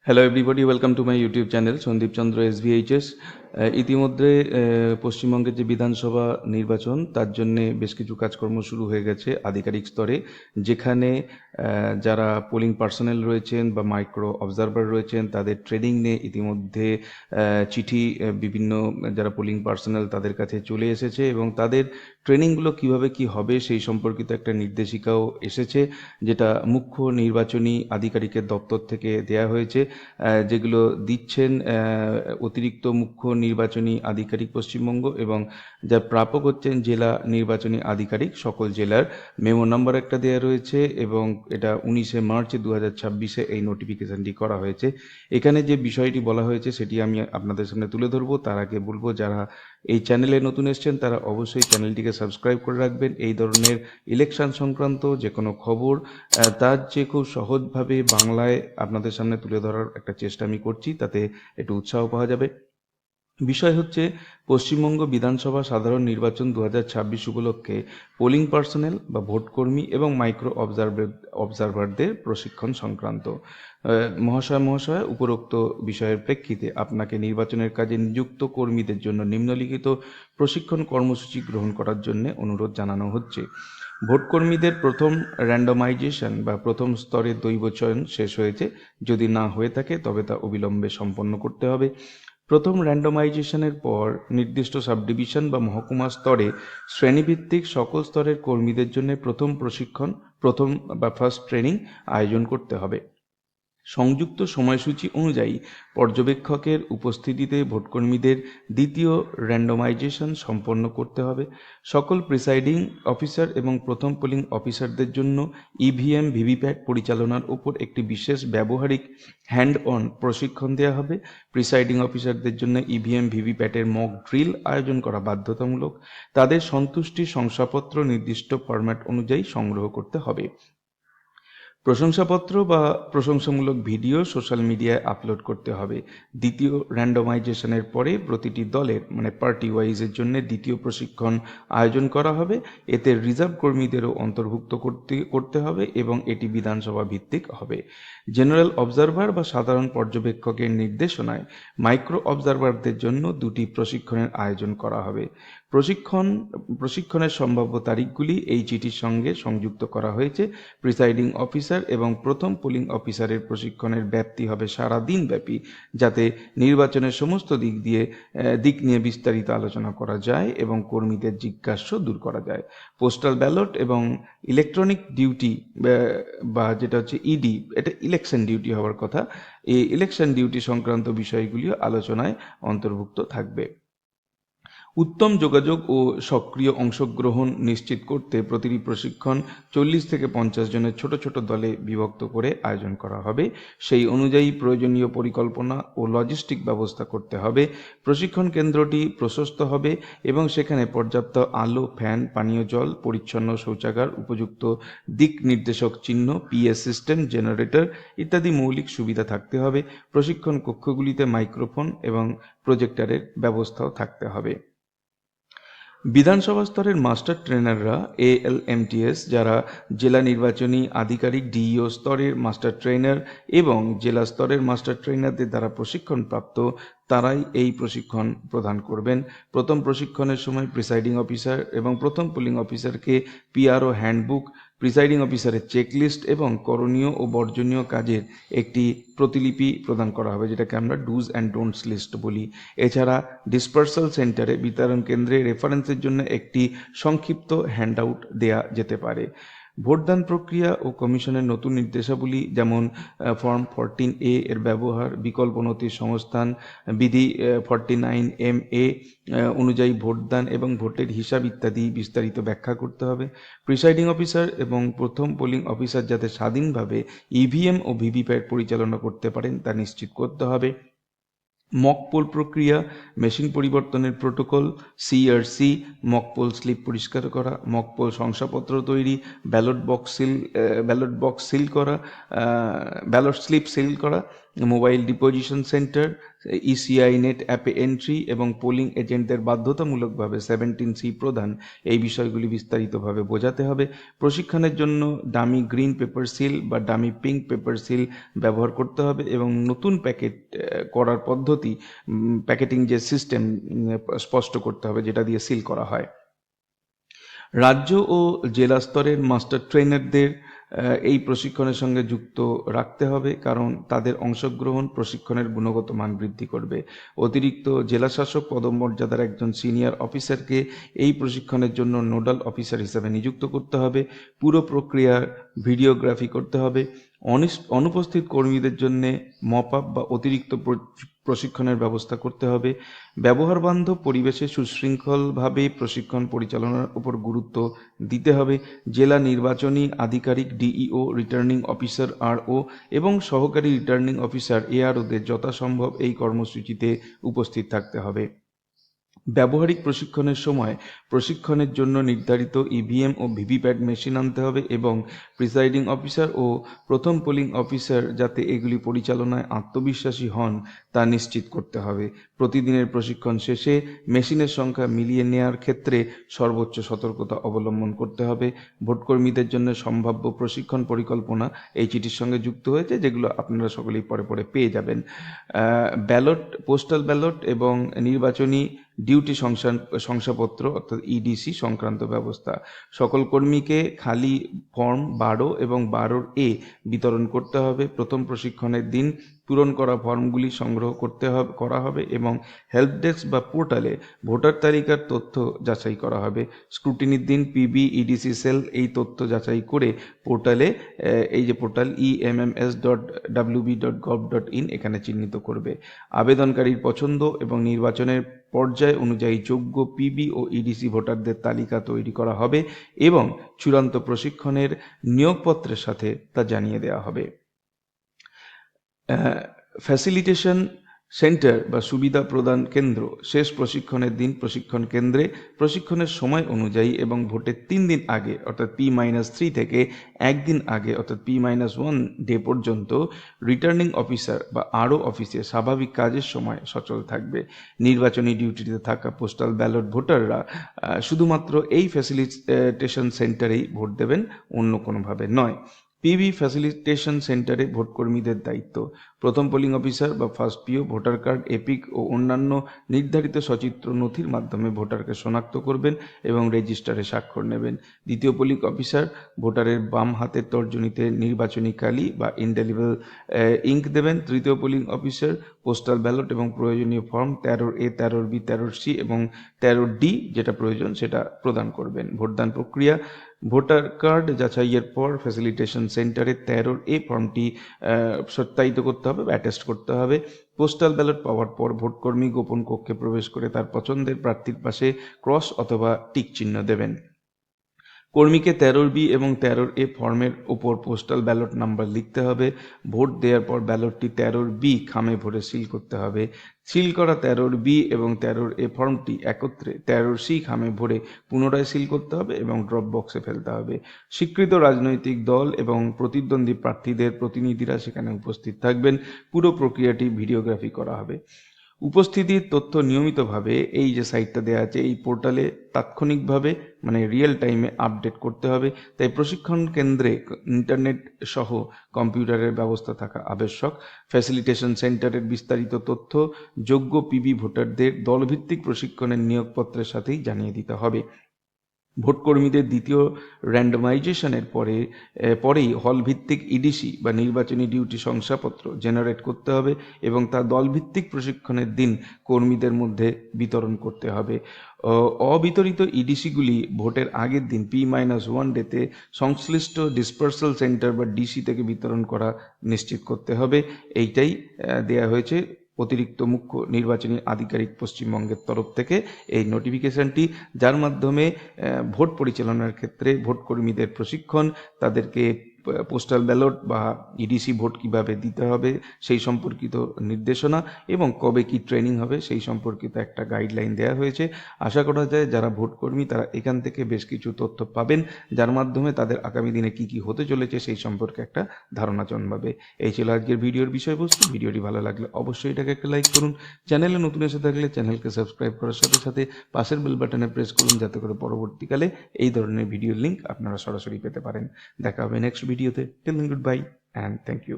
Hello everybody, welcome to my YouTube channel Sandip Chandra SVHS। ইতিমধ্যে পশ্চিমবঙ্গের যে বিধানসভা নির্বাচন তার জন্যে বেশ কিছু কাজকর্ম শুরু হয়ে গেছে আধিকারিক স্তরে, যেখানে যারা পোলিং পার্সোনেল রয়েছেন বা মাইক্রো অবজারভার রয়েছেন তাদের ট্রেনিং নিয়ে ইতিমধ্যে চিঠি বিভিন্ন যারা পোলিং পার্সোনেল তাদের কাছে চলে এসেছে এবং তাদের ট্রেনিংগুলো কিভাবে কি হবে সেই সম্পর্কিত একটা নির্দেশিকাও এসেছে, যেটা মুখ্য নির্বাচনী আধিকারিকের দপ্তর থেকে দেয়া হয়েছে। যেগুলো দিচ্ছেন অতিরিক্ত মুখ্য নির্বাচনী আধিকারিক পশ্চিমবঙ্গ, এবং যার প্রাপক হচ্ছেন জেলা নির্বাচনী আধিকারিক সকল জেলার। মেমো নাম্বার একটা দেওয়া রয়েছে এবং এটা 19শে মার্চ 2026 এই নোটিফিকেশনটি করা হয়েছে। এখানে যে বিষয়টি বলা হয়েছে সেটি আমি আপনাদের সামনে তুলে ধরবো। তার আগে বলবো, যারা এই চ্যানেলে নতুন এসছেন তারা অবশ্যই চ্যানেলটিকে সাবস্ক্রাইব করে রাখবেন। এই ধরনের ইলেকশন সংক্রান্ত যে কোনো খবর তার যে খুব সহজভাবে বাংলায় আপনাদের সামনে তুলে ধরার একটা চেষ্টা আমি করছি, তাতে একটু উৎসাহ পাওয়া যাবে। বিষয় হচ্ছে পশ্চিমবঙ্গ বিধানসভা সাধারণ নির্বাচন 2026 উপলক্ষে পোলিং পার্সোনেল বা ভোটকর্মী এবং মাইক্রো অবজারভারদের প্রশিক্ষণ সংক্রান্ত। মহাশয়, উপরোক্ত বিষয়ের প্রেক্ষিতে আপনাকে নির্বাচনের কাজে নিযুক্ত কর্মীদের জন্য নিম্নলিখিত প্রশিক্ষণ কর্মসূচি গ্রহণ করার জন্য অনুরোধ জানানো হচ্ছে। ভোটকর্মীদের প্রথম র্যান্ডমাইজেশন বা প্রথম স্তরের দৈব চয়ন শেষ হয়েছে। যদি না হয়ে থাকে তবে তা অবিলম্বে সম্পন্ন করতে হবে। প্রথম র্যান্ডমাইজেশনের পর নির্দিষ্ট সাবডিভিশন বা মহকুমা স্তরে শ্রেণীভিত্তিক সকল স্তরের কর্মীদের জন্য প্রথম প্রশিক্ষণ, প্রথম বা ফার্স্ট ট্রেনিং আয়োজন করতে হবে। সংযুক্ত সময়সূচি অনুযায়ী পর্যবেক্ষকের উপস্থিতিতে ভোটকর্মীদের দ্বিতীয় র্যান্ডমাইজেশন সম্পন্ন করতে হবে। সকল প্রিসাইডিং অফিসার এবং প্রথম পোলিং অফিসারদের জন্য EVM ভিভিপ্যাট পরিচালনার উপর একটি বিশেষ ব্যবহারিক হ্যান্ড অন প্রশিক্ষণ দেওয়া হবে। প্রিসাইডিং অফিসারদের জন্য EVM ভিভিপ্যাটের মক ড্রিল আয়োজন করা বাধ্যতামূলক। তাদের সন্তুষ্টি শংসাপত্র নির্দিষ্ট ফরম্যাট অনুযায়ী সংগ্রহ করতে হবে। প্রশংসাপত্র বা প্রশংসামূলক ভিডিও সোশ্যাল মিডিয়ায় আপলোড করতে হবে। দ্বিতীয় র্যান্ডমাইজেশনের পরে প্রতিটি দলের পার্টি ওয়াইজের জন্য দ্বিতীয় প্রশিক্ষণ আয়োজন করা হবে। এতে রিজার্ভ কর্মীদেরও অন্তর্ভুক্ত করতে হবে এবং এটি বিধানসভা ভিত্তিক হবে। জেনারেল অবজারভার বা সাধারণ পর্যবেক্ষকের নির্দেশনায় মাইক্রো অবজারভারদের জন্য দুটি প্রশিক্ষণের আয়োজন করা হবে। প্রশিক্ষণের সম্ভাব্য তারিখগুলি এই চিঠির সঙ্গে সংযুক্ত করা হয়েছে। প্রিসাইডিং অফিসার এবং প্রথম পোলিং অফিসারের প্রশিক্ষণের ব্যাপ্তি হবে সারা দিন ব্যাপী, যাতে নির্বাচনের সমস্ত দিক নিয়ে বিস্তারিত আলোচনা করা যায় এবং কর্মীদের জিজ্ঞাসা দূর করা যায়। পোস্টাল ব্যালট এবং ইলেকট্রনিক ডিউটি বা যেটা হচ্ছে ইডি, এটা ইলেকশন ডিউটি হওয়ার কথা, এই ইলেকশন ডিউটি সংক্রান্ত বিষয়গুলিও আলোচনায় অন্তর্ভুক্ত থাকবে। উত্তম যোগাযোগ ও সক্রিয় অংশগ্রহণ নিশ্চিত করতে প্রতিটি প্রশিক্ষণ 40 থেকে 50 জনের ছোট ছোট দলে বিভক্ত করে আয়োজন করা হবে। সেই অনুযায়ী প্রয়োজনীয় পরিকল্পনা ও লজিস্টিক ব্যবস্থা করতে হবে। প্রশিক্ষণ কেন্দ্রটি প্রশস্ত হবে এবং সেখানে পর্যাপ্ত আলো, ফ্যান, পানীয় জল, পরিচ্ছন্ন শৌচাগার, উপযুক্ত দিক নির্দেশক চিহ্ন, PS সিস্টেম, জেনারেটর ইত্যাদি মৌলিক সুবিধা থাকতে হবে। প্রশিক্ষণ কক্ষগুলিতে মাইক্রোফোন এবং প্রজেক্টরের ব্যবস্থাও থাকতে হবে। বিধানসভা স্তরের মাস্টার ট্রেনাররা ALMTS, যারা জেলা নির্বাচনী আধিকারিক DEO স্তরের মাস্টার ট্রেনার এবং জেলা স্তরের মাস্টার ট্রেনারদের দ্বারা প্রশিক্ষণপ্রাপ্ত, তারাই এই প্রশিক্ষণ প্রদান করবেন। প্রথম প্রশিক্ষণের সময় প্রিসাইডিং অফিসার এবং প্রথম পোলিং অফিসারকে PRO হ্যান্ডবুক, প্রিসাইডিং অফিসারের চেকলিস্ট এবং করণীয় ও বর্জনীয় কাজের একটি প্রতিলিপি প্রদান করা হবে, যেটাকে আমরা ডুজ অ্যান্ড ডোন্টস লিস্ট বলি। এছাড়া ডিসপার্সাল সেন্টারে বিতরণ কেন্দ্রে রেফারেন্সের জন্য একটি সংক্ষিপ্ত হ্যান্ডআউট দেয়া যেতে পারে। ভোটদান প্রক্রিয়া ও কমিশনের নতুন নির্দেশাবলী, যেমন ফর্ম 14A এর ব্যবহার, বিকল্প নথির সংস্থান, বিধি 49MA অনুযায়ী ভোটদান এবং ভোটের হিসাব ইত্যাদি বিস্তারিত ব্যাখ্যা করতে হবে। প্রিসাইডিং অফিসার এবং প্রথম পোলিং অফিসার যাতে স্বাধীনভাবে EVM ও ভিভিপ্যাট পরিচালনা করতে পারেন তা নিশ্চিত করতে হবে। মক পোল প্রক্রিয়া, মেশিন পরিবর্তনের protocol, CRC, mock poll slip পরিষ্কার করা, মক পোল শংসাপত্র তৈরি, ব্যালট স্লিপ সিল করা, mobile deposition centre, ECI net অ্যাপে এন্ট্রি এবং পোলিং এজেন্টদের বাধ্যতামূলকভাবে 17C প্রদান, এই বিষয়গুলি বিস্তারিতভাবে বোঝাতে হবে। প্রশিক্ষণের জন্য ডামি গ্রিন পেপার সিল বা ডামি পিঙ্ক পেপার সিল ব্যবহার করতে হবে এবং নতুন প্যাকেট করার পদ্ধতি, প্যাকেটিং যে সিস্টেম স্পষ্ট করতে হবে যেটা দিয়ে সিল করা হয়। রাজ্য ও জেলা স্তরের মাস্টার ট্রেনারদের এই প্রশিক্ষণের সঙ্গে যুক্ত রাখতে হবে, কারণ তাদের অংশগ্রহণ প্রশিক্ষণের গুণগত মান বৃদ্ধি করবে। অতিরিক্ত জেলাশাসক পদমর্যাদার একজন সিনিয়র অফিসারকে এই প্রশিক্ষণের জন্য নোডাল অফিসার হিসেবে নিযুক্ত করতে হবে। পুরো প্রক্রিয়ার ভিডিওগ্রাফি করতে হবে। অনুপস্থিত কর্মীদের জন্য মপ আপ বা অতিরিক্ত প্রশিক্ষণের ব্যবস্থা করতে হবে। ব্যবহার বান্ধব পরিবেশে সুশৃঙ্খলভাবে প্রশিক্ষণ পরিচালনার উপর গুরুত্ব দিতে হবে। জেলা নির্বাচনী আধিকারিক ডিইও, রিটার্নিং অফিসার আরও এবং সহকারী রিটার্নিং অফিসার এআরওদের যথাসম্ভব এই কর্মসূচিতে উপস্থিত থাকতে হবে। ব্যবহারিক প্রশিক্ষণের সময় প্রশিক্ষণের জন্য নির্ধারিত ইভিএম ও ভিভিপ্যাট মেশিন আনতে হবে এবং প্রিসাইডিং অফিসার ও প্রথম পোলিং অফিসার যাতে এগুলি পরিচালনায় আত্মবিশ্বাসী হন তা নিশ্চিত করতে হবে। প্রতিদিনের প্রশিক্ষণ শেষে মেশিনের সংখ্যা মিলিয়ে নেওয়ার ক্ষেত্রে সর্বোচ্চ সতর্কতা অবলম্বন করতে হবে। ভোটকর্মীদের জন্য সম্ভাব্য প্রশিক্ষণ পরিকল্পনা এই চিঠির সঙ্গে যুক্ত হয়েছে, যেগুলো আপনারা সকলেই পরে পরে পেয়ে যাবেন। ব্যালট, পোস্টাল ব্যালট এবং নির্বাচনী ডিউটি শংসাপত্র অর্থাৎ ইডিসি সংক্রান্ত ব্যবস্থা। সকল কর্মীকে খালি ফর্ম 12 এবং 12A বিতরণ করতে হবে। প্রথম প্রশিক্ষণের দিন পূরণ করা ফর্মগুলি সংগ্রহ করা হবে এবং হেল্প ডেস্ক বা পোর্টালে ভোটার তালিকার তথ্য যাচাই করা হবে। স্ক্রুটিনির দিন পিবি ইডিসি সেল এই তথ্য যাচাই করে পোর্টালে, এই যে পোর্টাল emms.wb.gov.in এখানে চিহ্নিত করবে। আবেদনকারীর পছন্দ এবং নির্বাচনের পর্যায় অনুযায়ী যোগ্য পিবি ও ইডিসি ভোটারদের তালিকা তৈরি করা হবে এবং চূড়ান্ত প্রশিক্ষণের নিয়োগপত্রের সাথে তা জানিয়ে দেওয়া হবে। ফ্যাসিলিটেশন সেন্টার বা সুবিধা প্রদান কেন্দ্র। শেষ প্রশিক্ষণের দিন প্রশিক্ষণ কেন্দ্রে প্রশিক্ষণের সময় অনুযায়ী এবং ভোটের 3 দিন আগে অর্থাৎ P-3 থেকে একদিন আগে অর্থাৎ P-1 ডে পর্যন্ত রিটার্নিং অফিসার বা আরও অফিসে স্বাভাবিক কাজের সময় সচল থাকবে। নির্বাচনী ডিউটিতে থাকা পোস্টাল ব্যালট ভোটাররা শুধুমাত্র এই ফ্যাসিলিটেশন সেন্টারেই ভোট দেবেন, অন্য কোনোভাবে নয়। পিবি ফ্যাসিলিটেশন সেন্টারে ভোটকর্মীদের দায়িত্ব। প্রথম পোলিং অফিসার বা ফার্স্ট পিও ভোটার কার্ড, এপিক ও অন্যান্য নির্ধারিত সচিত্র নথির মাধ্যমে ভোটারকে শনাক্ত করবেন এবং রেজিস্টারে স্বাক্ষর নেবেন। দ্বিতীয় পোলিং অফিসার ভোটারের বাম হাতের তর্জনীতে নির্বাচনী কালি বা ইনডেলিবল ইঙ্ক দেবেন। তৃতীয় পোলিং অফিসার পোস্টাল ব্যালট এবং প্রয়োজনীয় ফর্ম 13A, 13B, 13C এবং 13D যেটা প্রয়োজন সেটা প্রদান করবেন। ভোটদান প্রক্রিয়া। ভোটার কার্ড যাচাইয়ের পর ফ্যাসিলিটেশন সেন্টারে 13A ফর্মটি সত্যায়িত করতে হবে বা অ্যাটেস্ট করতে হবে। পোস্টাল ব্যালট পাওয়ার পর ভোটকর্মী গোপন কক্ষে প্রবেশ করে তার পছন্দের প্রার্থীর পাশে ক্রস অথবা টিক চিহ্ন দেবেন। কর্মীকে 13B এবং 13A ফর্মের ওপর পোস্টাল ব্যালট নাম্বার লিখতে হবে। ভোট দেওয়ার পর ব্যালটটি 13B খামে ভরে সিল করতে হবে। সিল করা 13B এবং 13A ফর্মটি একত্রে 13C খামে ভরে পুনরায় সিল করতে হবে এবং ড্রপ বক্সে ফেলতে হবে। স্বীকৃত রাজনৈতিক দল এবং প্রতিদ্বন্দ্বী প্রার্থীদের প্রতিনিধিরা সেখানে উপস্থিত থাকবেন। পুরো প্রক্রিয়াটি ভিডিওগ্রাফি করা হবে। উপস্থিতির তথ্য নিয়মিতভাবে এই যে সাইটটা দেওয়া আছে এই পোর্টালে তাৎক্ষণিকভাবে মানে রিয়েল টাইমে আপডেট করতে হবে। তাই প্রশিক্ষণ কেন্দ্রে ইন্টারনেট সহ কম্পিউটারের ব্যবস্থা থাকা আবশ্যক। ফ্যাসিলিটেশন সেন্টারের বিস্তারিত তথ্য যোগ্য পিবি ভোটারদের দলভিত্তিক প্রশিক্ষণের নিয়োগপত্রের সাথেই জানিয়ে দিতে হবে। ভোটকর্মীদের দ্বিতীয় র্যান্ডমাইজেশনের পরেই হলভিত্তিক ইডিসি বা নির্বাচনী ডিউটি শংসাপত্র জেনারেট করতে হবে এবং তা দলভিত্তিক প্রশিক্ষণের দিন কর্মীদের মধ্যে বিতরণ করতে হবে। অবিতরিত ইডিসিগুলি ভোটের আগের দিন P-1 ডেতে সংশ্লিষ্ট ডিসপার্সাল সেন্টার বা ডিসি থেকে বিতরণ করা নিশ্চিত করতে হবে। এইটাই দেয়া হয়েছে অতিরিক্ত মুখ্য নির্বাচনী আধিকারিক পশ্চিমবঙ্গের তরফ থেকে এই নোটিফিকেশনটি, যার মাধ্যমে ভোট পরিচালনার ক্ষেত্রে ভোটকর্মীদের প্রশিক্ষণ, তাদেরকে পোস্টাল ব্যালট বা ইডিসি ভোট কিভাবে দিতে হবে সেই সম্পর্কিত নির্দেশনা এবং কবে কি ট্রেনিং হবে সেই সম্পর্কিত একটা গাইডলাইন দেওয়া হয়েছে। আশা করা যায় যারা ভোটকর্মী তারা এখান থেকে বেশ কিছু তথ্য পাবেন, যার মাধ্যমে তাদের আগামী দিনে কি কি হতে চলেছে সেই সম্পর্কে একটা ধারণা জন্মাবে। এই ছিল আজকের ভিডিওর বিষয়বস্তু। ভিডিওটি ভালো লাগলে অবশ্যই এটাকে একটা লাইক করুন। চ্যানেলে নতুন এসে থাকলে চ্যানেলকে সাবস্ক্রাইব করার সাথে সাথে পাশের বেল বাটনে প্রেস করুন, যাতে করে পরবর্তীকালে এই ধরনের ভিডিওর লিঙ্ক আপনারা সরাসরি পেতে পারেন। দেখা হবে নেক্সট ভিডিওতে। Till then good bye and thank you.